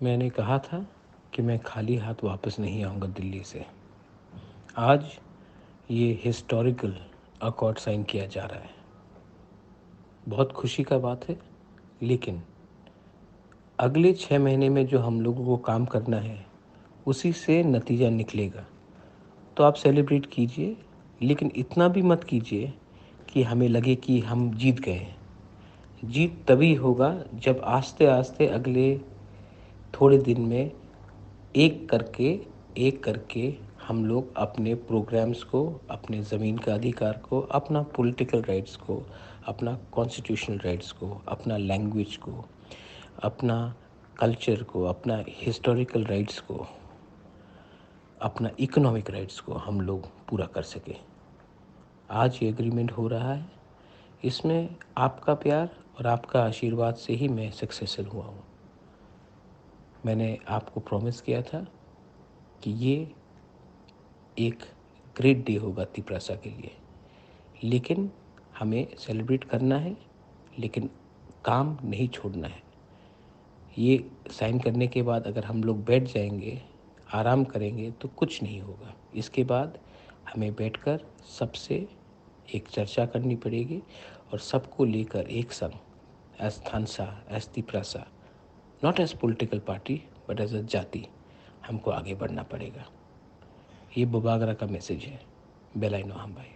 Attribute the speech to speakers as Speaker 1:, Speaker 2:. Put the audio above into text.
Speaker 1: मैंने कहा था कि मैं खाली हाथ वापस नहीं आऊँगा दिल्ली से। आज ये हिस्टोरिकल अकॉर्ड साइन किया जा रहा है। बहुत खुशी का बात है, लेकिन अगले 6 महीने में जो हम लोगों को काम करना है, उसी से नतीजा निकलेगा। तो आप सेलिब्रेट कीजिए, लेकिन इतना भी मत कीजिए कि हमें लगे कि हम जीत गए हैं। जीत तभी होगा जब आस्ते-आस्ते अगले थोड़े दिन में एक करके हम लोग अपने प्रोग्राम्स को, अपने ज़मीन का अधिकार को, अपना पॉलिटिकल राइट्स को, अपना कॉन्स्टिट्यूशनल राइट्स को, अपना लैंग्वेज को, अपना कल्चर को, अपना हिस्टोरिकल राइट्स को, अपना इकोनॉमिक राइट्स को हम लोग पूरा कर सकें। आज ये एग्रीमेंट हो रहा है, इसमें आपका प्यार और आपका आशीर्वाद से ही मैं सक्सेसफुल हुआ हूँ। मैंने आपको प्रॉमिस किया था कि ये एक ग्रेट डे होगा तिपरासा के लिए, लेकिन हमें सेलिब्रेट करना है, लेकिन काम नहीं छोड़ना है। ये साइन करने के बाद अगर हम लोग बैठ जाएंगे, आराम करेंगे तो कुछ नहीं होगा। इसके बाद हमें बैठकर सबसे एक चर्चा करनी पड़ेगी और सबको लेकर एक संग as Thansa, as Tiprasa, not as political party but as a जाति, हमको आगे बढ़ना पड़ेगा। ये बोबागरा का मैसेज है। बेलाई नोहम भाई।